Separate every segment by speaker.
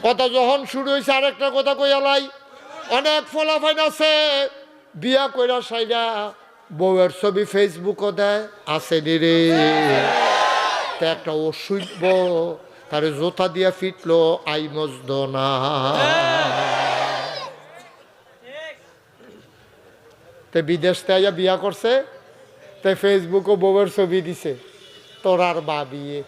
Speaker 1: কথা যখন শুরু হয়েছে আরেকটা কথা কইয়ালাই, অনেক ফলাফাইন আছে বিয়া কইরা সাইরা বউয়ের ছবি ফেসবুকও দেয়, আছে রে। তা একটা অসুভ তারে জোতা দিয়া ফিটলো আই মজদ না। তে বিদেশ থেকে বিয়া করছে, তাই ফেসবুকও বউয়ের ছবি দিছে, তোর আর বা বিয়ে।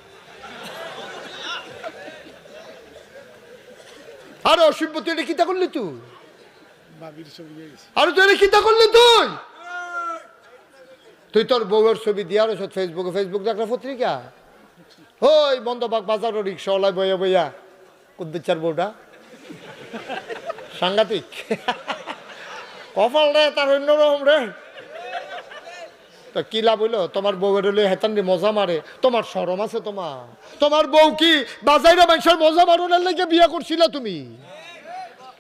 Speaker 1: আরে অসভ্য, তুই এটা কিতা করলি তুই? আরে তুই এটা কিতা করলি তুই? তুই তোর বউয়ের ছবি দিয়া রয়েছ ফেসবুকে। ফেসবুক একটা পত্রিকা, ওই বন্ধবাগ বাজার রিক্সাওয়ালায় বইয়া বইয়া কুদ্দুচার বউটা সাংঘাতিক কপাল রে তার অন্যরকম রে। তো কি লাভ হইলো? তোমার বউয়ের হলে হেতান মজা মারে, তোমার শরম আছে? তোমার বউ কি বাজাইরা মানুষের মজা মারনের লেগে বিয়া করছিল? তুমি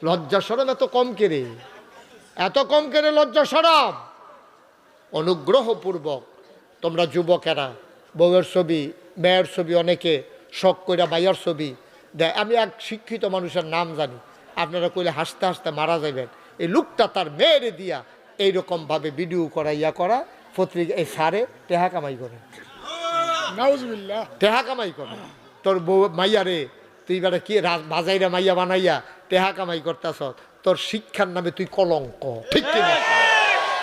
Speaker 1: লজ্জা শরম এত কম কেড়ে, এত কম কেড়ে লজ্জা শরম? অনুগ্রহপূর্বক তোমরা যুবকেরা বউয়ের ছবি, মেয়ের ছবি, অনেকে শখ কইরা মাইয়ার ছবি দেয়। আমি এক শিক্ষিত মানুষের নাম জানি, আপনারা কইলে হাসতে হাসতে মারা যাবেন। এই লোকটা তার মেয়েরে দিয়া এইরকমভাবে ভিডিও করা ইয়া করা পত্রিকা, এই সারে টেহা কামাই করে, টেহা কামাই করে। তোর বউ মাইয়া রে তুই বেটা কি বাজাইরা মাইয়া বানাইয়া টেহা কামাই করতেছ, তোর শিক্ষার নামে তুই কলঙ্ক, ঠিক কিনা?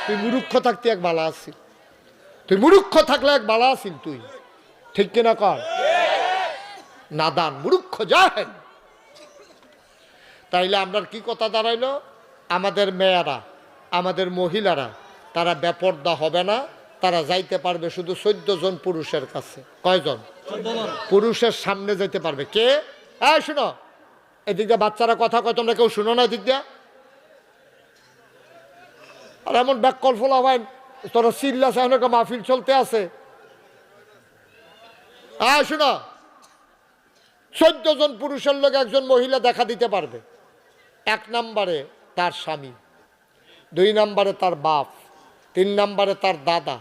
Speaker 1: তুই মূর্খ থাকতে এক বালা আছিস, তুই মূর্খ থাকলে এক বালা আছিস তুই, ঠিক কিনা কর? নাদান মূর্খ জাহেল। তাইলে আমরা কি কথা দাঁড়াইলো? আমাদের মেয়েরা, আমাদের মহিলারা তারা বেপর্দা হবে না, তারা যাইতে পারবে শুধু 14 জন পুরুষের কাছে। কয়জন? পুরুষের সামনে যাইতে পারবে। কে? এই শুনো, এদিক দিয়ে বাচ্চারা কথা কয়, তোমরা কেউ শুনো না এদিক দিয়া? আর এমন ব্যাকল ফোলা হয়, তোরা চিল্লাছে, এখন একটা মাহফিল চলতে আছে। শুনো, 14 জন পুরুষের লোক একজন মহিলা দেখা দিতে পারবে। 1 নম্বরে তার স্বামী, 2 নম্বরে তার বাপ, 3 নম্বরে তার দাদা,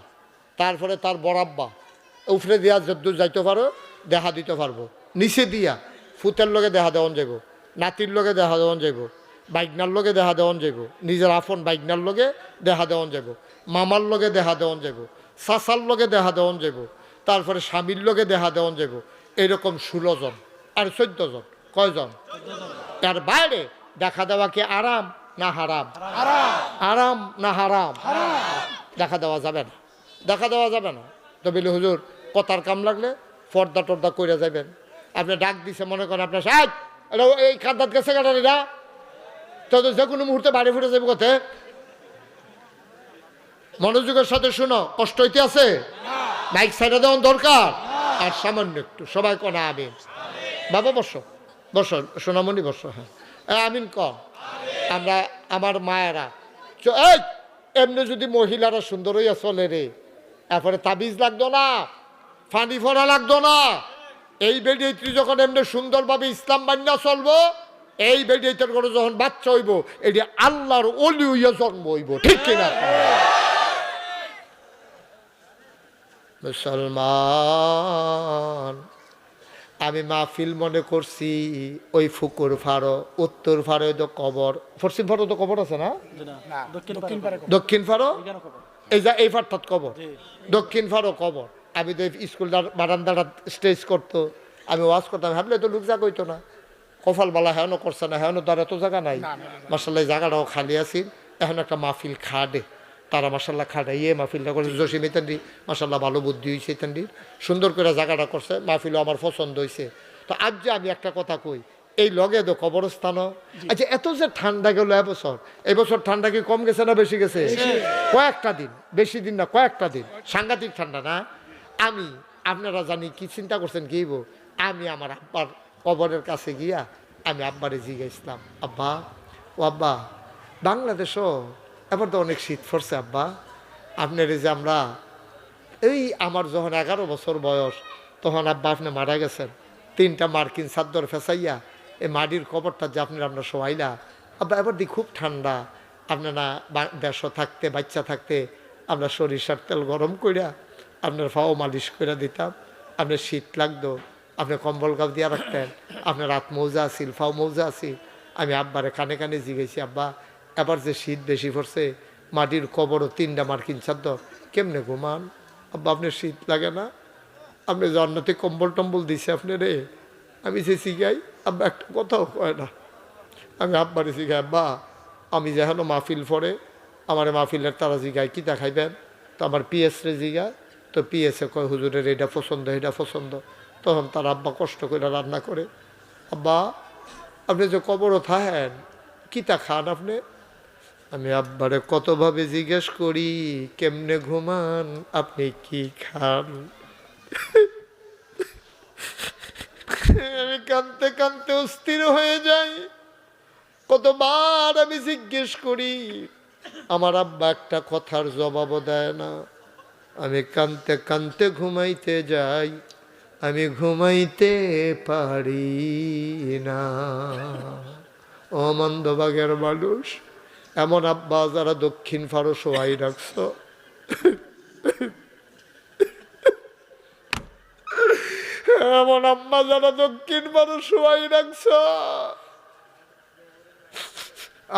Speaker 1: তারপরে তার বড়াব্বা। উফরে দিয়া যদ্দূর যাইতে পারো দেখা দিতে পারবো। নিচে দিয়া ফুতের লোকে দেখা দেওয়ান যাইব, নাতির লোকে দেখা দেওয়ান যাইব, বাইকনার লোকে দেখা দেওয়ান যাইব, নিজের আপন বাইকনার লোকে দেখা দেওয়ান যাইব, মামার লোকে দেখা দেওয়ান যাইব, চাচার লোকে দেখা দেওয়ান যাইব, তারপরে স্বামীর লোকে দেখা দেওয়ান যাইব। এরকম 16 জন আর 14 জন। কয়জন? তার বাইরে দেখা দেওয়া কি আরাম না হারাম? আরাম না হারাম? দেখা দেওয়া যাবে না, দেখা দেওয়া যাবে না। তো বলি হুজুর কথার কাম লাগলে পর্দা টর্দা করে যাবেন। আপনি ডাক দিছে, মনে করেন আপনার সাহেব এই কান্দাত গেছে গাড়িরা, তো যে কোনো মুহূর্তে বাড়ি ফুটে যাবে কথা। মনোযোগের সাথে শুনো, কষ্ট হইতে আছে, মাইক সাইডে দেওয়ার দরকার। আর সামান্য একটু সবাই কনা আমিন। বাবা বসো, বসো সোনামণি বসো। হ্যাঁ আমিন ক। আমরা আমার মায়েরা এমনি যদি মহিলারা সুন্দর হইয়া চলে রে, এরপরে তাবিজ লাগতো না, ফানি ফোড়া লাগতো না। এই বেডিয়েত্রী যখন এমনি সুন্দরভাবে ইসলাম বান্যা চলবো, এই বেডিয়েত্রের করে যখন বাচ্চা হইব, এটি আল্লাহর ওলি হইয়া জন্ম হইব, ঠিক কিনা? মুসলমান, আমি মাহফিল মনে করছি ওই ফুকুর ফাড়ো, উত্তর ফাড়ো তো কবর, পশ্চিম ফাড়ো তো কবর আছে না? দক্ষিণ ফাড়ো এই যা এই ফাড়টাত কবর, দক্ষিণ ফাড়ো কবর। আমি তো স্কুলটার বারান্দাটা স্টেজ করতো, আমি ওয়াজ করতাম, ভাবলে তো লোক জায়গা হইতো না। কপাল বালা হেন করছে না, হেন তার এত জায়গা নাই। মাসাল্লাহ জায়গাটাও খালি আছিল। এখন একটা মাহফিল খাডে, তারা মাসাল্লাহ খাটাইয়ে মাহফিলটা করছে। জসিম ইতান্ডি মাসাল্লাহ ভালো বুদ্ধি হয়েছে, ইতান্ডির সুন্দর করে জায়গাটা করছে, মাহফিলও আমার পছন্দ হয়েছে। তো আজ যে আমি একটা কথা কই, এই লগে তো কবরস্থানও। আচ্ছা এত যে ঠান্ডা গেল এবছর, এবছর ঠান্ডা কি কম গেছে না বেশি গেছে? কয়েকটা দিন, বেশি দিন না, কয়েকটা দিন সাংঘাতিক ঠান্ডা না? আমি আপনারা জানি কি চিন্তা করছেন কি, আমি আমার আব্বার কবরের কাছে গিয়া আমি আব্বারে জিজ্ঞাসলাম, আব্বা ও আব্বা, বাংলাদেশও এবার তো অনেক শীত পড়ছে আব্বা, আপনার যে আমরা এই আমার যখন 11 বছর বয়স তখন আব্বা আপনি মারা গেছেন, 3টা মার্কিন চাদর ফেসাইয়া এই মাটির কবরটা যে আপনারা শোয়াইলা আব্বা, এবার দি খুব ঠান্ডা, আপনারা দেশও থাকতে বাচ্চা থাকতে আমরা সরিষার তেল গরম কইরা আপনার ফাও মালিশ করে দিতাম, আপনার শীত লাগতো, আপনি কম্বল গাও দিয়া রাখতেন, আপনার রাত মৌজা আছিল, ফাও মৌজা আছিল। আমি আব্বারে কানে কানে জিগেছি, আব্বা এবার যে শীত বেশি পড়ছে, মাটির কবরও 3টা মার্কিন চাদ্দ, কেমনে ঘুমান? আব্বা আপনার শীত লাগে না? আপনি জান্নাতে কম্বল টম্বল দিছে আপনি রে? আমি যে শিখাই, আব্বা একটা কথাও কয় না। আমি আব্বারে শিখাই, আব্বা আমি যেন মাহফিল পড়ে আমার মাহফিলের তারা জিগায় কী দেখাইবেন, তো আমার পিএস রে জিগায়, তো পিএসে কয় হুজুরের এটা পছন্দ এটা পছন্দ। তখন তার আব্বা কষ্ট করে রান্না করে, আব্বা আপনি যে কবরও থাকেন কিতা খান আপনি? আমি আব্বারে কতভাবে জিজ্ঞেস করি কেমনে ঘুমান, আপনি কি খান? আমি কাঁদতে কাঁদতে অস্থির হয়ে যাই। কতবার আমি জিজ্ঞেস করি, আমার আব্বা একটা কথার জবাবও দেয় না। আমি কাঁদতে কাঁদতে ঘুমাইতে যাই, আমি ঘুমাইতে পারি না। ও মন্দবাগের মানুষ, এমন আব্বা যারা দক্ষিণ ফারো শোয়াই রাখছ, এমন আম্মা যারা দক্ষিণ ফারো শোয়াই রাখছ।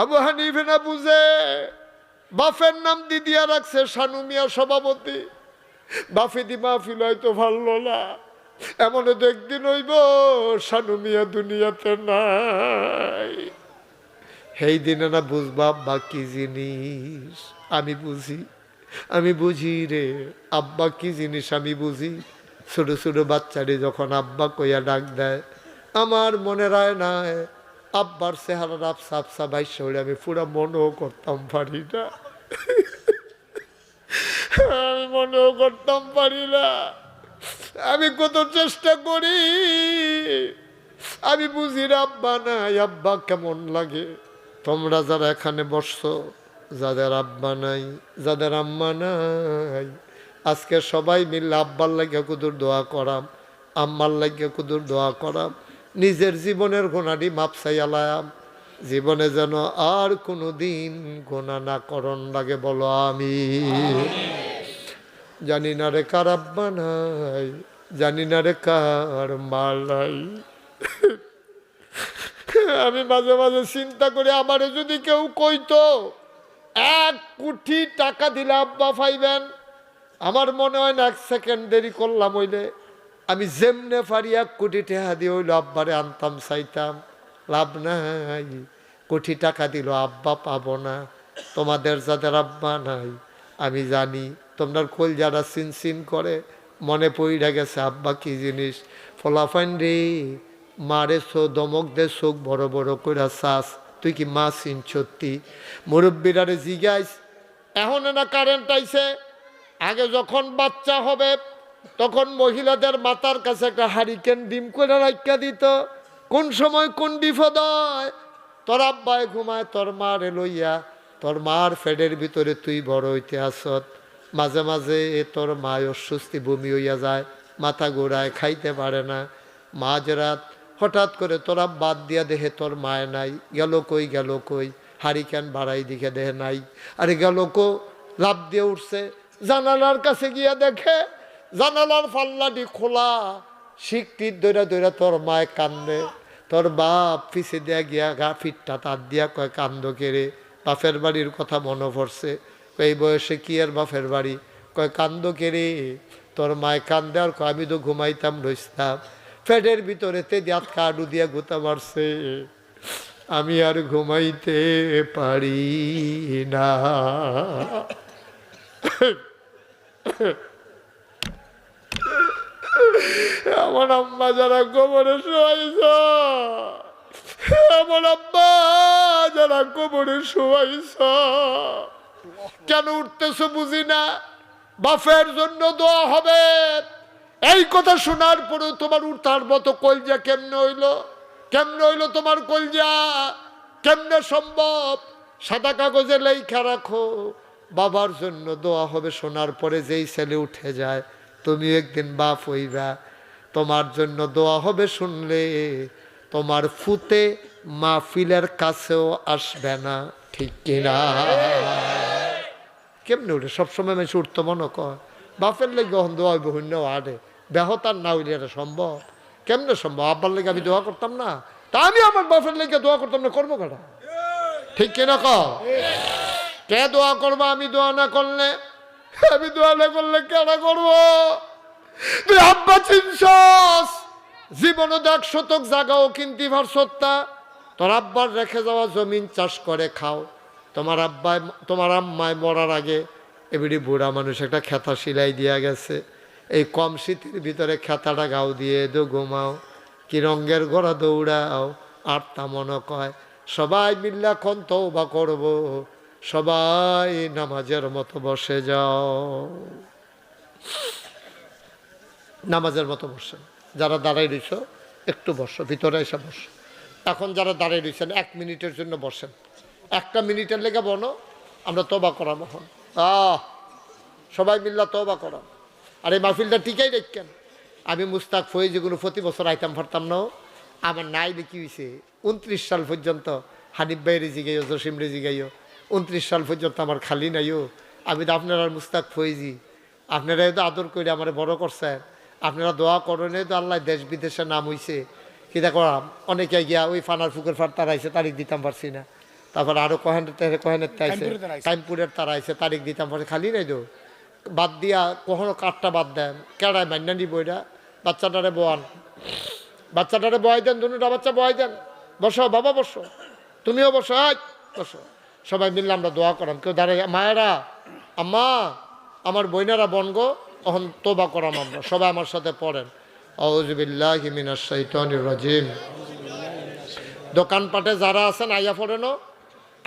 Speaker 1: আবু হানিফা না বুঝে বাফের নাম দিদিয়া রাখছে শানু মিয়া সভাপতি। বাফে দি মাহফিল হয়তো ভালো না, এমন তো একদিন হইব শানু মিয়া দুনিয়াতে নাই। সেই দিনে না বুঝবা আব্বা কি জিনিস। আমি বুঝি, আমি বুঝি রে আব্বা কি জিনিস আমি বুঝি। ছোট ছোট বাচ্চারে যখন আব্বা কইয়া ডাক দেয়, আমার মনে রায় নাই আব্বার চেহারা রাফসা আফসা বাইশা হইলে আমি পুরা মনেও করতাম পারি না। আমি মনেও করতাম পারি না। আমি কত চেষ্টা করি, আমি বুঝি আব্বা নাই, আব্বা কেমন লাগে। তোমরা যারা এখানে বসছো, যাদের আব্বা নাই, যাদের আম্মা নাই, আজকে সবাই মিললে আব্বার লাগিয়া কুদুর দোয়া করাম, আম্মার লাগিয়া কুদুর দোয়া করাম, নিজের জীবনের গোনাটি মাপসাই আলায়াম, জীবনে যেন আর কোনো দিন গোনা না করন লাগে। বলো আমি। জানি না রে কার আব্বা নাই, জানি না রে কার মা নাই। আমি মাঝে মাঝে চিন্তা করি, আমারে যদি কেউ কইতো 1 কোটি টাকা দিলে আব্বা পাইবেন, আমার মনে হয় না 1 সেকেন্ড দেরি করলাম হইলে আমি যেমনে পারি 1 কোটি টাকা দিয়ে হইলো আব্বারে আনতাম চাইতাম। লাভ নাই, কোটি টাকা দিল আব্বা পাবো না। তোমাদের যাদের আব্বা নাই, আমি জানি তোমরা কল যারা সিন সিন করে, মনে পড়ে গেছে আব্বা কি জিনিস। ফলাফাইন রে মারে দমক দে চোখ বড় বড় কইরা চাস, তুই কি মা চিন সত্যি? মুরব্বীরারে জিগাইস, এখন না কারেন্ট আইছে, আগে যখন বাচ্চা হবে তখন মহিলাদের মাথার কাছে একটা হারিকেন ডিম করে রাখিয়া দিত। কোন সময় কোন বিপদ হয়, তোর আব্বায় ঘুমায় তোর মারে লইয়া, তোর মার ফেডের ভিতরে তুই বড় হইতে আসত। মাঝে মাঝে তোর মায় অস্বস্তি বমি হইয়া যায়, মাথা ঘোরায়, খাইতে পারে না। মাঝরাত হঠাৎ করে তোরা বাদ দিয়া দেহে তোর মায় নাই, গেল কই গেল কই, হারিকেন বাড়াই দিকে দেহে নাই। আরে গেল কো, লাভ দিয়ে উঠছে, জানালার কাছে গিয়া দেখে জানালার পাল্লাটি খোলা, শিকটির দৈরা দৈরা তোর মায় কান্দে। তোর বাপ পিছে দিয়া গিয়া গা ফিটটা তার দিয়া কয় কান্দ কেড়ে, বাপের বাড়ির কথা মনে পড়ছে। এই বয়সে কি আর বাপের বাড়ি, কয় কান্দ কেড়ে। তোর মায় কান্দে আর কয় আমি তো ঘুমাইতাম রইতাম, ফ্যাটের ভিতরে তেদি আটকা আডু দিয়া গুতা মারছে, আমি আর ঘুমাইতে পারি না। আমার আম্মা যারা কবরে শোয়াইছ, আমার আব্বা যারা কবরে শোয়াইছ, কেন উঠতেছ বুঝি না। বাপের জন্য দোয়া হবে, এই কথা শোনার পরেও তোমার উঠার মতো কলজা কেমনে হইলো? কেমনে হইলো তোমার কলজা? কেমনে সম্ভব? সাদা কাগজে লেখা রাখো, বাবার জন্য দোয়া হবে। শোনার পরে যেই ছেলে উঠে যায়, তুমি একদিন বাপ হইবা, তোমার জন্য দোয়া হবে। শুনলে তোমার ফুতে মাহফিলের কাছেও আসবে না, ঠিক কিনা? কেমনে উঠে? সবসময় আমি উঠতে মনে কর, বাপের লেগে দোয়া হইব, শূন্য আড়ে বেহতার না হইলে এটা সম্ভব? কেমনে সম্ভব? আব্বার লেগে আমি দোয়া করতাম না? তা আমি আমার বাপের লেগে দোয়া করতাম না, করবো কেন? ঠিক কিনা ক? কে দোয়া করবো? আমি দোয়া না করলে, আমি দোয়া না করলে কেনা করবো? তুই আব্বা চিনছস? জীবনে 1 শতক জায়গাও কিনতে পারছত্তা। তোর আব্বার রেখে যাওয়া জমিন চাষ করে খাও। তোমার আম্মায় মরার আগে এবারে বুড়া মানুষ একটা খেতা সিলাই দিয়া গেছে। এই কম শীতের ভিতরে খেতাটা গাও দিয়ে দো ঘুমাও, কি রঙের গড়া দৌড়াও। আর তা মনে কয় সবাই মিল্লা খন তওবা করব, সবাই নামাজের মতো বসে যাও। নামাজের মতো বসেন। যারা দাঁড়াই রইছ একটু বসো, ভিতরে এসে বসো। এখন যারা দাঁড়াই রইছেন 1 মিনিটের জন্য বসেন। 1টা মিনিটের লেগে বনো, আমরা তওবা করাম। এখন সবাই মিল্লা তওবা করাম। আর এই মাহফিলটা টিকাই রাখেন। আমি মুস্তাক ফয়ে যেগুলো প্রতি বছর আইতাম পারতাম না। আমার নাই কি হয়েছে 29 সাল পর্যন্ত হানিফ ভাইরে জিগাইও, জসিম রে জিগাইও, 29 সাল পর্যন্ত আমার খালি নাইও। আমি তো আপনারা মুস্তাক ফয়েজি, আপনারাই তো আদর করে আমার বড় করছেন। আপনারা দোয়া করেন তো আল্লাহ দেশ বিদেশে নাম হইছে। কিতা করাম, অনেকে গিয়া ওই ফানার ফুকের ফার তারা আইসে, তারিখ দিতাম পারছি না। তারপর আরো কহেনের আইসে, টাইমপুরের তারা আইসে, তারিখ দিতাম পারছি। খালি নাই তো বাদ দিয়া কখনো কাঠটা বাদ দেন, কেড়ায় মান্না নিব এটা। বাচ্চাটারে বোয়ান, বাচ্চাটারে বয় দেন, দুটা বাচ্চা বয় দেন। বসো বাবা, বসো, তুমিও বসো, বসো। সবাই মিললে আমরা দোয়া করাম। কেউ দাঁড়াই, মায়েরা, আম্মা, আমার বইনারা বনগো, তখন তোবা করাম আমরা। সবাই আমার সাথে পড়েন, আউযু বিল্লাহি মিনাশ শাইতানির রাজিম। দোকানপাটে যারা আছেন আইয়া পড়েনও,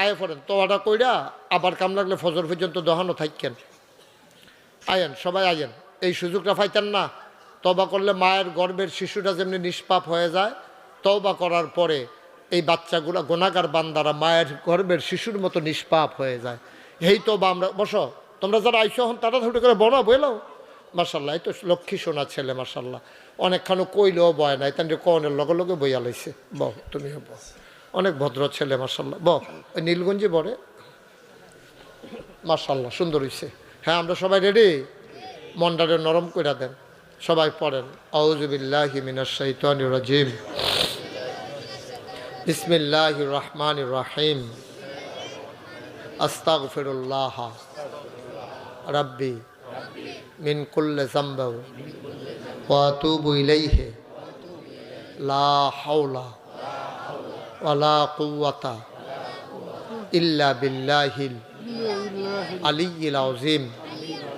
Speaker 1: আইয়া পড়েন। তোবাটা কইরা আবার কাম লাগলে ফজর পর্যন্ত দোহানো থাকেন। আয়েন, সবাই আয়েন। এই সুযোগটা পাইতেন না? তওবা করলে মায়ের গর্ভের শিশুটা যেমনি নিষ্পাপ হয়ে যায়, তওবা করার পরে এই বাচ্চাগুলা গুনাহগার বান্দারা মায়ের গর্ভের শিশুর মতো নিষ্পাপ হয়ে যায়। এই তওবা আমরা। বসো, তোমরা যারা আইসো হন তারা ছোটো করে বলো, বইলাও। মার্শাল্লাহ, এই তো লক্ষ্মী সোনা ছেলে, মার্শাল্লাহ। অনেকখানো কইলেও বয় নাই, তাই কনের লগে লগে বইয়া লাইছে। বহ, তুমিও বহ, অনেক ভদ্র ছেলে, মার্শাল্লাহ। বহ, ওই নীলগঞ্জে বরে, মার্শাল্লাহ, সুন্দর হইছে। হ্যাঁ, আমরা সবাই রেডি? মনটারে নরম কইরা দেন। সবাই পড়েন, আউযু বিল্লাহি মিনাশ শাইতানির রাজিম, বিসমিল্লাহির রহমানির রহিম, আস্তাগফিরুল্লাহ রাব্বি মিন কুল্লি যামবি ওয়া আতুবু ইলাইহি লা হাওলা ওয়ালা কুওয়াতা ইল্লা বিল্লাহিল আলিয়্যিল আযীম।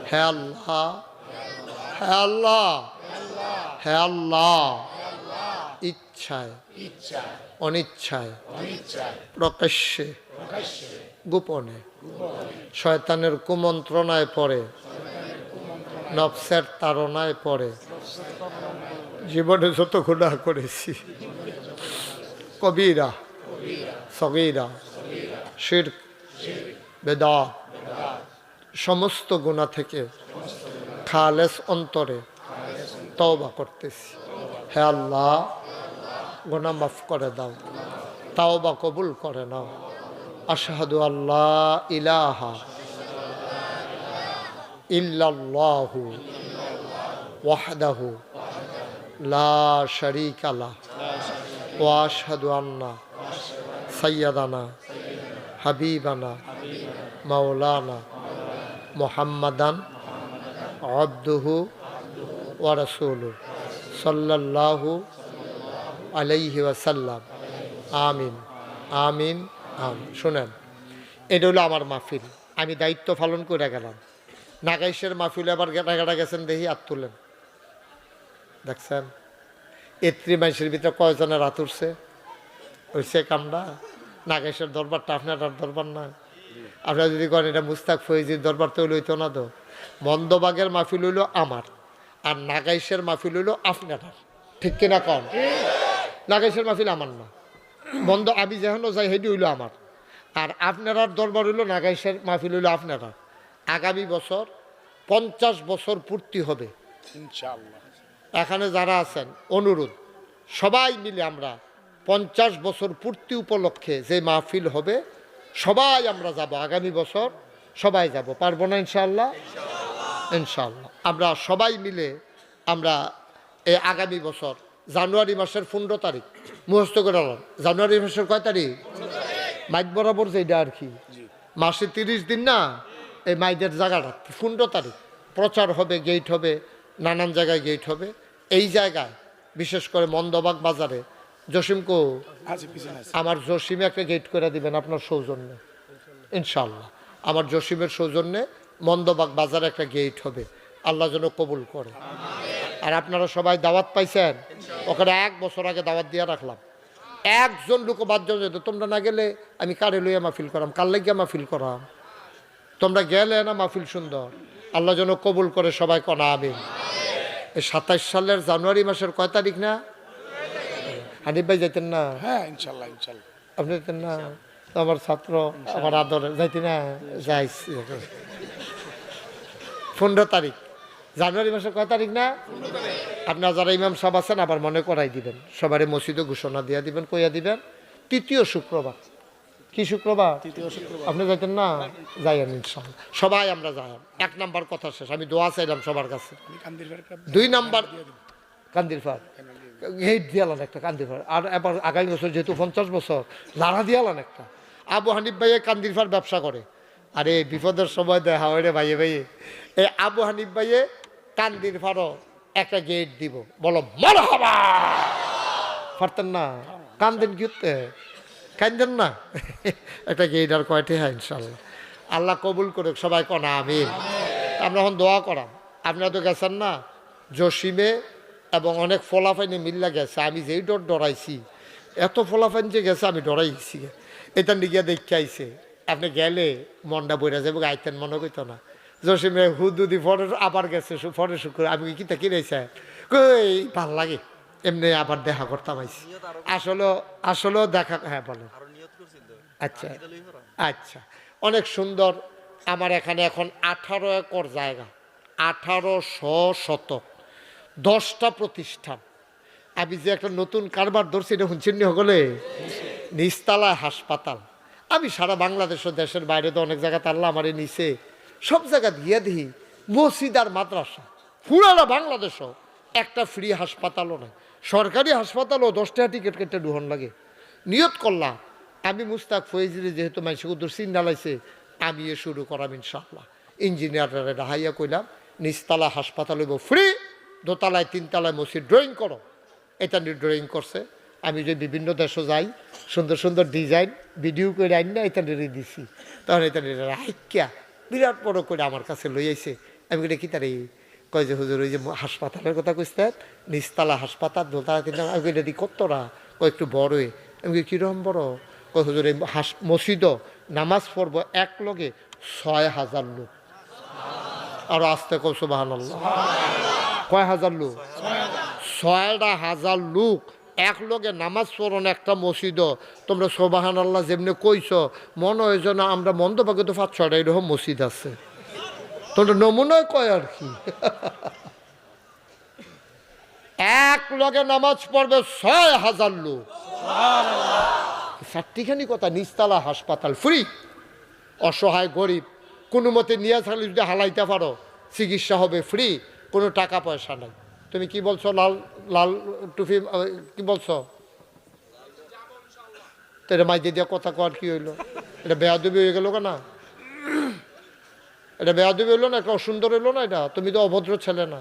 Speaker 1: হে আল্লাহ, হে আল্লাহ, হে আল্লাহ, ইচ্ছায় অনিচ্ছায়, প্রকাশ্যে গোপনে, শয়তানের কুমন্ত্রণায় পড়ে, নফসের তাড়নায় পড়ে জীবনে যত গুনাহ করেছি, কবিরা সগীরা, শিরক, বেদাত, সমস্ত গুনাহ থেকে খালেস অন্তরে তওবা করতেছি। হে আল্লাহ, গুনাহ মাফ করে দাও, তওবা কবুল করে নাও। আশহাদু আল্লা ইলাহা ইল্লাল্লাহু ওয়াহদাহু লা শারীকা লাহু ওয়া আশহাদু আন্না সাইয়্যিদানা হাবিবানা মাওলানা মুহাম্মাদান আবদুহু ওয়া রাসূলুহু সাল্লাল্লাহু আলাইহি ওয়াসাল্লাম। আমিন, আমিন, আমিন। শুনেন, এটা হলো আমার মাহফিল, আমি দায়িত্ব পালন করে গেলাম। নাগাইশের মাহফিলে আবার গেটা গেছেন, দেখি হাত তুলেন। দেখছেন এত্রি মাইশের ভিতরে কয়জনের হাত উঠছে? হইছে কামড়া। নাগাইশের দরবারটা আপনার দরবার না। আপনারা যদি করেন এটা মুস্তাক ফয়েজির দরবার, তো হইতো না। তো মন্দবাগের মাহফিল হইল আমার, আর নাগাইশের মাহফিল হইল আপনার। ঠিক কিনা কন? নাগাইশের মাহফিল আমার না, বন্ধ আমি যেখানে যাই হেঁটে হইল আমার। আর আপনার দরবার হইল নাগাইশের মাহফিল হইল আপনারা। আগামী বছর 50 বছর পূর্তি হবে ইনশাআল্লাহ। এখানে যারা আছেন, অনুরোধ সবাই মিলে আমরা 50 বছর পূর্তি উপলক্ষে যে মাহফিল হবে, সবাই আমরা যাব আগামী বছর, সবাই যাব। পারবো না ইনশাআল্লাহ? ইনশাআল্লাহ আমরা সবাই মিলে আমরা এই আগামী বছর জানুয়ারি মাসের 15 তারিখ মুখস্থ করে আলাম। জানুয়ারি মাসের কয় তারিখ? মাইক বরাবর যেটা আর কি, মাসে 30 দিন না, এই মাইদের জায়গাটা 15 তারিখ প্রচার হবে, গেট হবে, নানান জায়গায় গেট হবে। এই জায়গায় বিশেষ করে মন্দবাগ বাজারে জসিমকো আমার জসিমে একটা গেট করে দিবেন আপনার সৌজন্যে, ইনশাল্লাহ। আমার জসিমের সৌজন্যে মন্দবাগ বাজারে একটা গেট হবে, আল্লাহ যেন কবুল করে। আর আপনারা সবাই দাওয়াত পাইছেন, ওখানে 1 বছর আগে দাওয়াত দিয়ে রাখলাম। একজন লোক বাদ যেত, তোমরা না গেলে আমি কারে লইয়া মাহফিল করাম, কার লাগিয়া মাহফিল করাম, তোমরা গেলে না মাহফিল সুন্দর, আল্লাহ যেন কবুল করে, সবাই কনা আমিন। এই 27 সালের জানুয়ারি মাসের কয় তারিখ না? হানিফ ভাই যাইতেন না? হ্যাঁ ইনশাল্লাহ ইনশাল্লাহ। আপনি যাইতেন না? আমার ছাত্র, আমার আদর, যাইতে না? যাইছি। 15 তারিখ জানুয়ারি মাসের কয় তারিখ না? আপনার যারা ইমাম সাহেব আছেন আবার মনে করাই দিবেন, সবারই মসজিদে ঘোষণা দিয়া দিবেন, কইয়া দিবেন 3য় শুক্রবার। কি শুক্রবার? 3য় শুক্রবার। আপনি যাইতেন না? যাইয়েন ইনশাআল্লাহ, সবাই আমরা যাই। 1 নাম্বার কথা শেষ, আমি দোয়া চাইলাম সবার কাছে। 2 নাম্বার কান্দির ফার গেট দিয়ালান একটা, কান্দির ফার। আর এবার আগামী বছর যেহেতু 50 বছর, লাড়া দিয়ালান একটা। আবু হানিফ ভাইয়ে কান্দির ফার ব্যবসা করে, আরে বিপদের সময় দেখা হয় রে ভাইয়ে ভাইয়ে। এই আবু হানিফ ভাইয়ে কান্দির ফারও একটা গেট দিব, বলো মারহাবা। পারতেন না? কান্দেন কিতে, কান্দেন না? একটা গেট আর কয়টি? হ্যাঁ ইনশাল্লাহ, আল্লাহ কবুল করুক, সবাই কনা আমিন। আমরা এখন দোয়া করাম। আপনারা তো গেছেন না জসিমে, এবং অনেক ফলাফাইনে মিল্লা গেছে। আমি যেই ডরাইছি, এত ফলাফাইন যে গেছে আমি ডরাইছি। এটা নিয়ে দেখতে আইছে, আপনি গেলে মনটা বইরা যাবে, আইতেন মনে করতো না। জসিমে হুদুদি ফটো আবার গেছে, ফটো শুক্র। আমি কিতা কিনেছে কই ভাল লাগে, এমনি আবার দেখা করতাম আইছি। আসলেও দেখা। হ্যাঁ বলো। আচ্ছা আচ্ছা, অনেক সুন্দর। আমার এখানে এখন 18 একর জায়গা, 1800 শতক, 10টা প্রতিষ্ঠান। আমি যে একটা নতুন কারবার ধরছি, এটা শুনছেন হলে নিচতলায় হাসপাতাল। আমি সারা বাংলাদেশ ও দেশের বাইরে তো অনেক জায়গাতে আল্লাহ আমারে নিচে, সব জায়গা দিয়ে দিই মসজিদ আর মাদ্রাসা। পুরানা বাংলাদেশও একটা ফ্রি হাসপাতালও নাই, সরকারি হাসপাতালও 10 টাকা টিকিট কেটে ঢুহন লাগে। নিয়ত করলাম আমি মুস্তাক ফয়েজিরে, যেহেতু মানুষ উদ্দুর চিন ডালাইছে, আমি এ শুরু করাম ইনশাআল্লাহ। ইঞ্জিনিয়ারের ডাহাইয়া কইলাম নিচতলা হাসপাতাল হইব ফ্রি, দোতলায় 3 তলায় মসজিদ, ড্রয়িং করো। এটা নিয়ে ড্রয়িং করছে। আমি যে বিভিন্ন দেশে যাই, সুন্দর সুন্দর ডিজাইন ভিডিও করে আইন না, এটা নিয়ে দিছি। তখন এটা নিয়ে রাইকা বিরাট বড় করে আমার কাছে লই আইছে। আমি এটা কি তার কয় যে হুজুর ওই যে হাসপাতালের কথা কইতেন, নিচতলা হাসপাতাল, দোতলা 3 তলা, আমি এটা দি কতটা? কয় একটু বড়ই। আমি কীরকম বড়? কয় হুজুর এই মসজিদও নামাজ পড়বো এক লগে 6000 লোক। আর আসতে কও সুবহানাল্লাহ। কয় হাজার লোক? 6000 লোক এক লগে নামাজ পড়ন একটা মসজিদও। তোমরা সুবহানাল্লাহ যেমনি কইছ, মনে হয় যেন আমরা মন্দভাগে তো 5-6টা এরকম মসজিদ আছে। তোমরা নমুনায় কয় আর কি। এক লগে নামাজ পড়বে 6000 লোক। চারটিখানি কথা, নিচতলা হাসপাতাল ফ্রি, অসহায় গরিব কোনো মতে নিয়ে থাকলে যদি হালাইতে পারো, চিকিৎসা হবে ফ্রি, কোনো টাকা পয়সা নাই। তুমি কি বলছো? লাল লাল টুপি কি বলছো? তো এটা মাইতে দিয়ে কথা কর কি হইলো? এটা বেয়াদবি হয়ে গেল না? এটা বেয়াদবি হইলো না? একটা অসুন্দর হইলো না? এটা তুমি তো অভদ্র ছেলে না,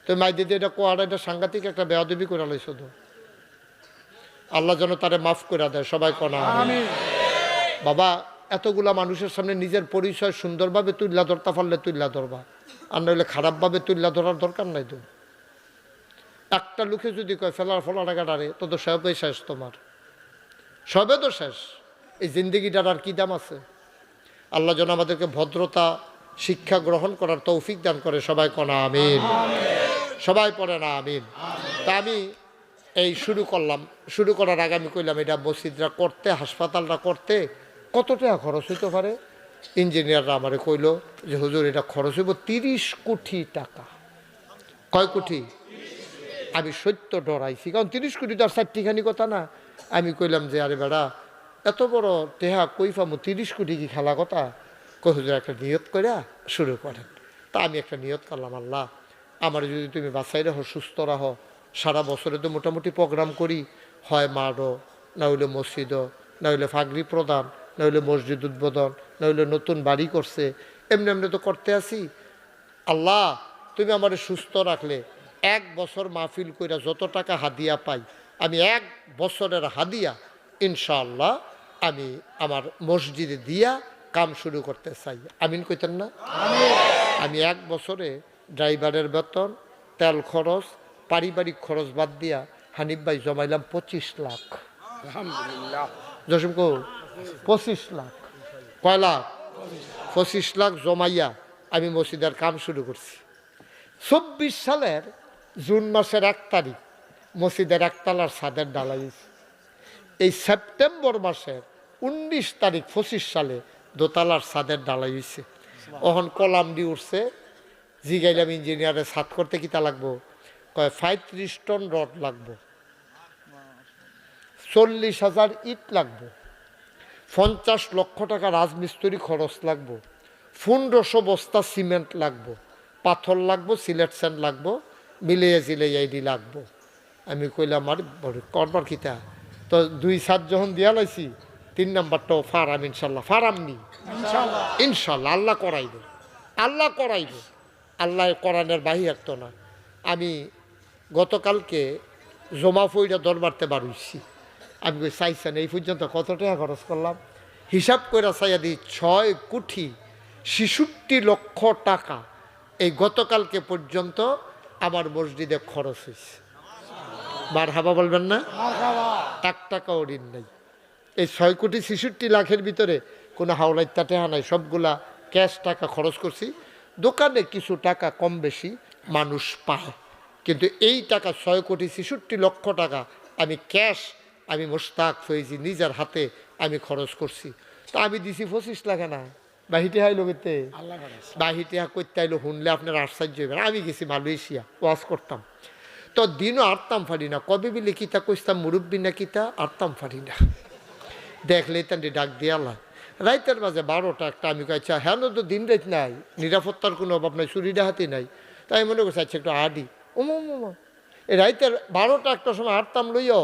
Speaker 1: তুমি মাইতে দিয়ে এটা কোয়ার, এটা সাংঘাতিক একটা বেয়াদবি করে লাইছো তো। আল্লাহ যেন তারে মাফ করে দেয়, সবাই কনা আমিন। বাবা এতগুলা মানুষের সামনে নিজের পরিচয় সুন্দরভাবে তুল্লা ধরতে পারলে তুল্লা ধরবা, আর নইলে খারাপভাবে তুল্লা ধরার দরকার নাই তো। একটা লোকে যদি কয় ফেলার ফলাটা কাটারে, তো তো সবে শেষ, তোমার সবে তো শেষ। এই জিন্দিগিটার আর কি দাম আছে? আল্লাহ যেন আমাদেরকে ভদ্রতা শিক্ষা গ্রহণ করার তৌফিক দান করে, সবাই কনা আমিন। সবাই পড়ে না আমিন। তা আমি এই শুরু করলাম, শুরু করার আগে আমি কইলাম এটা মসজিদরা করতে, হাসপাতালটা করতে কত টাকা খরচ হইতে পারে? ইঞ্জিনিয়াররা আমারে কইল যে হুজুর এটা খরচ হইব 30 কোটি টাকা। কয় কোটি? আমি সত্য ডরাইছি, কারণ 30 কোটি তো আর 4টিখানি কথা না। আমি কইলাম যে আরে বেড়া এত বড় টেহা কই পামু, 30 কোটি কি খেলা কথা? কই হুজুর একটা নিয়ত করে শুরু করেন। তা আমি একটা নিয়ত করলাম, আল্লাহ আমার যদি তুমি বাঁচাই রাখো, সুস্থ রাখো, সারা বছরে তো মোটামুটি প্রোগ্রাম করি, হয় মাঠও, না হইলে মসজিদও, না হইলে ফাগরি প্রদান, না হইলে মসজিদ উদ্বোধন, না হইলে নতুন বাড়ি করছে, এমনি এমনি তো করতে আসি। আল্লাহ তুমি আমার সুস্থ রাখলে 1 বছর মাহফিল কইরা যত টাকা হাদিয়া পাই, আমি 1 বছরের হাদিয়া ইনশাআল্লাহ আমি আমার মসজিদে দিয়া কাম শুরু করতে চাই। আমিন কইতেন না? আমি 1 বছরে ড্রাইভারের বেতন, তেল খরচ, পারিবারিক খরচ বাদ দিয়া হানিফ ভাই জমাইলাম 25 লাখ।
Speaker 2: আলহামদুলিল্লাহ।
Speaker 1: জসিম কো 25 লাখ। কয় লাখ? 25 লাখ জমাইয়া আমি মসজিদের কাম শুরু করছি। 24 সালের জুন মাসের 1 তারিখ মসজিদের একতলার ছাদের ঢালাই হয়েছে। এই সেপ্টেম্বর মাসের 19 তারিখ 25 সালে দোতলার ছাদের ঢালাই হয়েছে। ওখান কলাম দিয়ে উঠছে। জিগাইলাম ইঞ্জিনিয়ারের ছাদ করতে কিতা লাগবো? কয় 35 টন রড লাগবো, 40,000 ইট লাগবো, 50 লক্ষ টাকা রাজমিস্ত্রি খরচ লাগবো, 1500 বস্তা সিমেন্ট লাগবো, পাথর লাগবো, সিলেট স্যান্ড লাগবো, মিলিয়ে জিলিয়ে এডি লাগবো। আমি কইলাম আর করবার কিতা? তো 2 ছাদ যখন দিয়া লাইছি, 3 নাম্বারটাও ফারাম ইনশাল্লাহ। ফারামনি ইনশাল্লাহ, আল্লাহ করাইব, আল্লাহ করাইব, আল্লাহ কোরআনের বাহি একতো না। আমি গতকালকে জমা ফইরা দরবারতে বাড়ুইছি। আমি কই চাইছেন এই পর্যন্ত কত টাকা খরচ করলাম? হিসাব করে চাইয়া দিই 6,66,00,000 টাকা এই গতকালকে পর্যন্ত আমার মসজিদে খরচ হয়েছে। মারহাবা বলবেন না? 1 টাকাও ঋণ নেই। এই 6,66,00,000 ভিতরে কোনো হাওলাইত্যা টাকা নাই, সবগুলা ক্যাশ টাকা খরচ করছি। দোকানে কিছু টাকা কম বেশি মানুষ পায়, কিন্তু এই টাকা 6,66,00,000 টাকা আমি ক্যাশ, আমি মোশতাক ফয়েজি নিজের হাতে আমি খরচ করছি। তো আমি দিছি 25 লাখ না। বাহিতে হাই লোকেতে বাহিতে করতে আইলো শুনলে আপনার আশ্চর্য হইবেন। আমি গেছি মালয়েশিয়া ওয়াজ করতাম, তো দিনও আরতাম ফারি না। কবে বিলে কিতা কইতাম মুরব্বী না কিতা আরতাম ফারি না। দেখলে তান্ডি ডাক দিয়ে আল্লাহ রাইতের মাঝে 12টা একটা। আমি কইছা হ্যাঁ তো দিন রাত নাই, নিরাপত্তার কোনো অভাব নাই, চুরি ডাহাতি নাই। তাই মনে করছি আচ্ছা একটু আডি ওমা এই রাইতের 12টা একটার সময় আটতাম লইও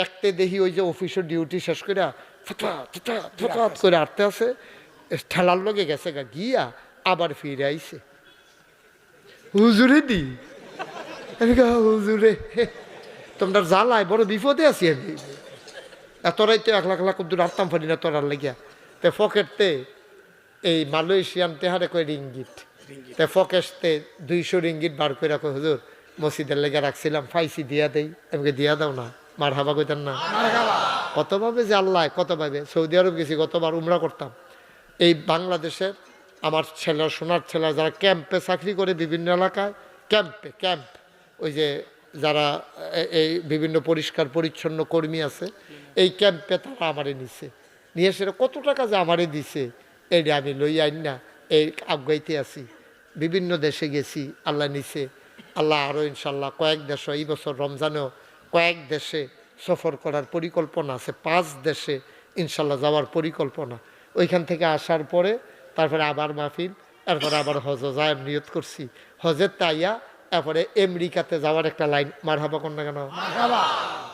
Speaker 1: একতে দেখি ওই যে অফিসের ডিউটি শেষ করে ফটাফট করে আটতে আছে, ঠেলার লগে গেছে গা গিয়া আবার ফিরে আইছে। হুজুরে দি আমি হুজুরে তোমরা জ্বালায় বড় বিপদে আছি আমি। এত রাইতে 1 লাখ লাখ দূর আটতাম পারি না তোরার লেগিয়া। তে ফকেটতে এই মালয়েশিয়ান তেহারে কয় রিঙ্গিট, তে ফকেটতে 200 রিঙ্গিট বার করে রাখো হুজুর মসজিদের লেগে রাখছিলাম, ফাইসি দিয়া দেই। আমাকে দিয়া দাও না, মার হাবা কইতেন না। কতভাবে যে আল্লাহ কতভাবে। সৌদি আরব গেছি, গতবার উমরা করতাম। এই বাংলাদেশের আমার ছেলে সোনার ছেলে যারা ক্যাম্পে চাকরি করে বিভিন্ন এলাকায়, ক্যাম্প ওই যে যারা এই বিভিন্ন পরিষ্কার পরিচ্ছন্ন কর্মী আছে, এই ক্যাম্পে তারা আমারে নিয়ে সেটা কত টাকা যে আমারে দিছে এইটা আমি লই আইন না এই আগাইতে আছি। বিভিন্ন দেশে গেছি, আল্লাহ নিছে। আল্লাহ আরও ইনশাল্লাহ কয়েক দেশে এই বছর রমজানেও কয়েক দেশে সফর করার পরিকল্পনা আছে। 5 দেশে ইনশাল্লাহ যাওয়ার পরিকল্পনা। ওইখান থেকে আসার পরে তারপরে আবার মাহফিল, তারপরে আবার হজ যায় নিয়ত করছি। হজের তাইয়া তারপরে আমেরিকাতে যাওয়ার একটা লাইন। মার হাবা কন না কেন?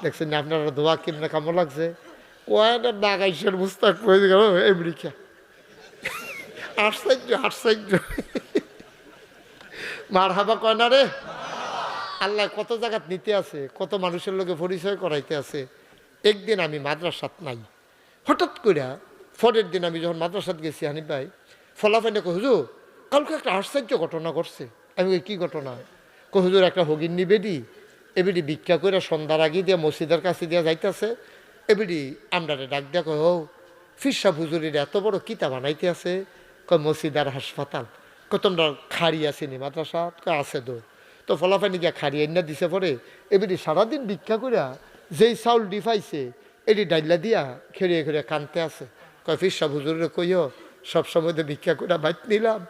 Speaker 1: দেখছেন না আপনারা দোয়া কেমনে কেমন লাগছে? কয়টা বাগাইশের মুস্তাক হয়ে গেল আমেরিকা। আশ্চর্য মার হাবা কয় না রে। আল্লাহ কত জায়গাত নিতে আছে, কত মানুষের লোকে পরিচয় করাইতে আছে। একদিন আমি মাদ্রাসাত নাই, হঠাৎ করে পরের দিন আমি যখন মাদ্রাসাত গেছি হানিফ ভাই ফলাফাইনে কই হুজুর কালকে একটা আশ্চর্য ঘটনা ঘটছে। আমি কই কি ঘটনা? কই হুজুর একটা হগিন্নি বেডি এবিডি ভিক্ষা করে সন্ধ্যার আগে দিয়ে মসজিদের কাছে দিয়ে যাইতেছে। এবিডি আমরারে ডাক দিয়া কয় ও ফিরসা হুজুরির এত বড় কিতা বানাইতে আছে। কয় মসজিদ আর হাসপাতাল। কয় তোমরা খাড়ি আসেনি মাদ্রাসা? কয় আছে তো ফলাফাইনি গিয়া খাড়ি এনে দিছে পরে এবিডি সারাদিন ভিক্ষা করিয়া যেই চাউল ডিফাইছে এটি ডাইলা দিয়া খেড়িয়ে খেড়িয়ে কানতে আছে। কয় ফিরসা হুজুরে কইও সবসময় তো ভিক্ষা করে বাইট নিলাম,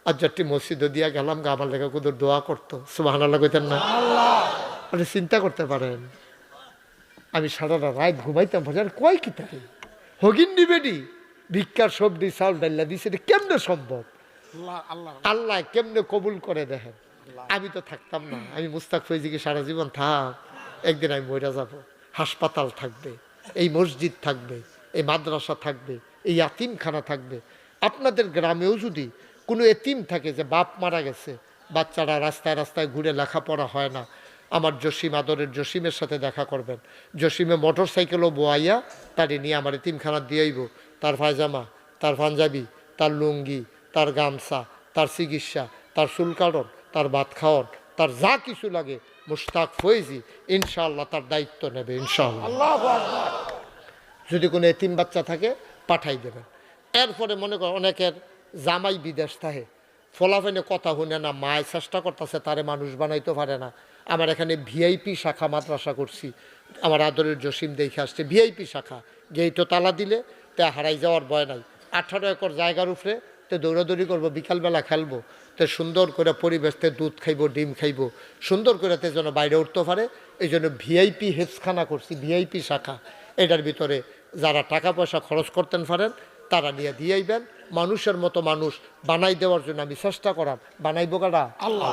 Speaker 1: আর যারটি মসজিদে দিয়া গেলাম গা আমার লেখা কুদুর দোয়া করতো। সুবহানাল্লাহ কইতেন না? আপনি চিন্তা করতে পারেন আমি সারা রাত ঘুমাইতাম আর কয় কি তাকে হগিন নিবেডি ভিক্ষার সবজি চাউল ডাইলা দিছে, এটা কেমনে সম্ভব? আল্লাহ কেমনে কবুল করে দেখেন। আমি তো থাকতাম না, আমি মুস্তাক ফৈজিকে সারা জীবন থাক একদিন আমি মইরা যাব, হাসপাতাল থাকবে, এই মসজিদ থাকবে, এই মাদ্রাসা থাকবে, এই ইয়াতিমখানা থাকবে। আপনাদের গ্রামেও যদি কোনো এতিম থাকে যে বাপ মারা গেছে, বাচ্চারা রাস্তায় রাস্তায় ঘুরে লেখাপড়া হয় না, আমার জসিম, আদরের জসিমের সাথে দেখা করবেন। জসিমে মোটর সাইকেলও বোয়াইয়া তারে নিয়ে আমার এতিমখানা দিয়েইব, তার পায়জামা, তার পাঞ্জাবি, তার লুঙ্গি, তার গামছা, তার চিকিৎসা, তার চুল কাটন, তার ভাত খাওয়ান, তার যা কিছু লাগে মুশতাক ফয়েজি ইনশাআল্লাহ তার দায়িত্ব নেবে ইনশাআল্লাহ। যদি কোনো এতিম বাচ্চা থাকে পাঠাই দেবেন। এরপরে মনে করেন অনেকের জামাই বিদেশ থাকে, ফলাফেনে কথা শুনে না, মায় চেষ্টা করতেছে তারে মানুষ বানাইতে পারে না। আমার এখানে ভিআইপি শাখা মাদ্রাসা করছি, আমার আদরের জসিম দেখে আসছে, ভিআইপি শাখা, গেইটো তালা দিলে তে হারাই যাওয়ার ভয় নাই। 18 একর জায়গার উপরে তো দৌড়াদৌড়ি করবো, বিকালবেলা খেলবো, তো সুন্দর করে পরিবেশতে দুধ খাইব, ডিম খাইব, সুন্দর করে তে যেন বাইরে উঠতে পারে। এই জন্য ভিআইপি হেফখানা করছি, ভিআইপি শাখা। এটার ভিতরে যারা টাকা পয়সা খরচ করতেন পারেন তারা নিয়ে দিয়েইবেন। মানুষের মতো মানুষ বানাই দেওয়ার জন্য আমি চেষ্টা করাম, বানাইব কারা? আল্লাহ।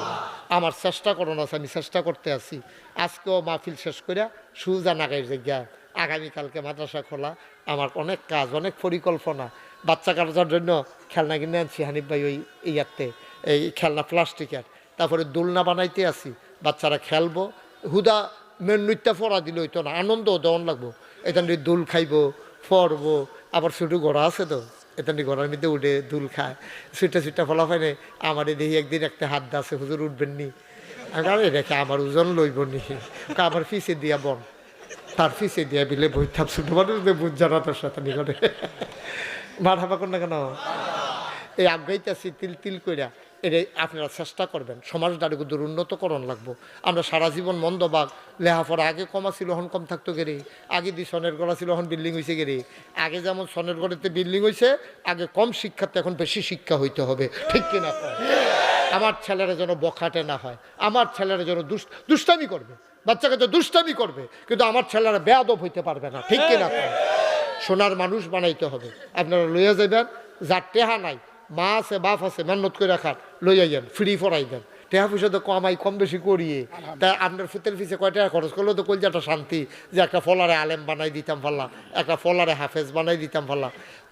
Speaker 1: আমার চেষ্টা করুন আছে, আমি চেষ্টা করতে আছি। আজকেও মাহফিল শেষ করে সুজা নাগাই জায়গা, আগামীকালকে মাদ্রাসা খোলা, আমার অনেক কাজ, অনেক পরিকল্পনা। বাচ্চা কাটার জন্য খেলনা কিনে আনছি হানিফ ভাই, ওই ইয়াতে এই খেলনা প্লাস্টিকের। তারপরে দোলনা বানাইতে আসি, বাচ্চারা খেলবো। হুদা মেন নৃত্য ফরা দিলে হইতো না, আনন্দ দেওয়ান লাগবো। এখান দুল খাইবো, ফরবো, আবার ছোটো ঘোড়া আছে তো, এখান ঘোড়ার মধ্যে উঠে দুল খায়, ছুটে ফলা পাইনে। আমার দেখি একদিন একটা হাত আছে, হুজুর উঠবেন নি? আরে রেখে আমার ওজন লইব নি, আমার ফিসে দিয়া বন, তার ফিসে দিয়া বিলে বই থাক, ছোটো মানুষ বুঝ জানা তোর সাথে নিকটে মার হাবা কর না কেন? এই আগাইতেছি তিল তিল কইরা। এটা আপনারা চেষ্টা করবেন, সমাজটাকে দূর উন্নতকরণ লাগবো। আমরা সারা জীবন মন্দবাগ লেহাপড়া, আগে কমা ছিল এখন কম থাকতো গেরে, আগে দি সনের গড়া ছিল এখন বিল্ডিং হয়েছে গেরে, আগে যেমন সনের গড়েতে বিল্ডিং হয়েছে, আগে কম শিক্ষাতে এখন বেশি শিক্ষা হইতে হবে, ঠিক কিনা? আমার ছেলেরা যেন বখাটে না হয়, আমার ছেলেরা যেন দুষ্টামি করবে, বাচ্চাকে তো দুষ্টামি করবে, কিন্তু আমার ছেলেরা বেয়াদব হইতে পারবে না, ঠিক কিনা? সোনার মানুষ বানাইতে হবে। আপনারা লইয়া যাবেন, যার টেহা নাই, মা আছে বাপ আছে, মেহনত করে রাখার লইয়া যান, ফ্রি ফরাই দেন। টেহা পয়সা তো কমাই কম বেশি করিয়ে, তা আপনার ফুতের ফিসে কয় টাকা খরচ করলেও তো কলজাটা শান্তি, যে একটা ফলারে আলেম বানাই দিতাম পারলাম, একটা ফলারে হাফেজ বানাই দিতাম পারলাম।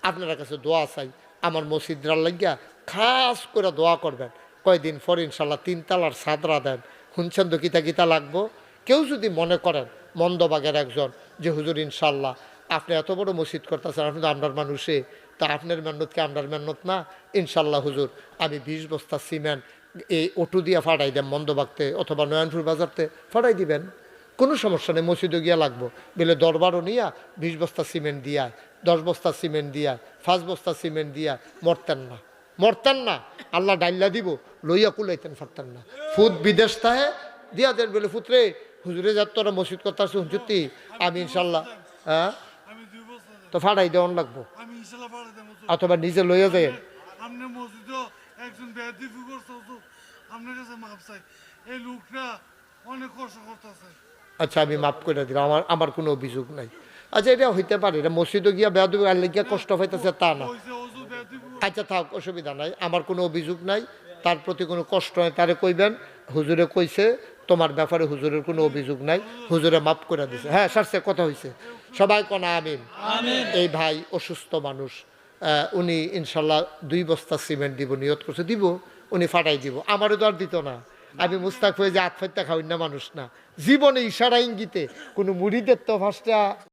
Speaker 1: আপনার কাছে দোয়া চাই, আমার মসজিদরার লাগিয়া খাস করে দোয়া করবেন। কয়দিন পর ইনশাল্লাহ 3 তালার সাদরা দেন, শুনছেন তো কিতা কিতা লাগবো। কেউ যদি মনে করেন মন্দবাগের একজন যে হুজুর ইনশাল্লাহ আপনি এত বড় মসজিদ করতেছেন, আপনি তো আমরার মানুষে, তা আপনার মেহনতকে আমরার মেহনত না, ইনশাল্লাহ হুজুর আমি 20 বস্তা সিমেন্ট এই অটো দিয়া ফাটাই দেন মন্দবাগতে অথবা নয়নপুর বাজারতে ফাটাই দিবেন, কোনো সমস্যা নেই। মসজিদে গিয়া লাগবো বলে দরবারও নিয়া 20 বস্তা সিমেন্ট দিয়া, 10 বস্তা সিমেন্ট দিয়া, 5 বস্তা সিমেন্ট দিয়া মরতেন না, আল্লাহ ডাইল্লা দিব, লইয়া কুলাইতেন পারতেন না। ফুট বিদেশ তাহে দিয়া দেন বলে ফুতরে হুজুরে যা তোরা মসজিদ করতে আসছে হুজুরতি, আমি ইনশাল্লাহ হ্যাঁ তো ফাটাই দেওয়ান লাগবো, অথবা নিজে লইয়া যায়। আচ্ছা আমি মাফ করে দিলাম, আমার কোনো অভিযোগ নাই। আচ্ছা এটা হইতে পারে, এটা মসজিদে গিয়া বেয়াদবি আল্লাহ গিয়া কষ্ট পাইতেছে তা না। আচ্ছা থাক, অসুবিধা নাই, আমার কোনো অভিযোগ নাই, তার প্রতি কোনো কষ্ট নাই। তারে কইবেন হুজুরে কইছে তোমার ব্যাপারে হুজুরের কোনো অভিযোগ নাই, হুজুরে মাফ করে দিছে। হ্যাঁ সারছে কথা হয়েছে, সবাই কোনা আমিন। এই ভাই অসুস্থ মানুষ, উনি ইনশাল্লাহ 2 বস্তা সিমেন্ট দিব নিয়ত করছে, দিব, উনি ফাটাই দিব, আমারও তো আর দিত না। আমি মুস্তাক হয়ে যে আতফাইত্যা খাওয়াই না মানুষ না, জীবনে ইশারা ইঙ্গিতে কোনো মুড়িদের তো ফার্স্টটা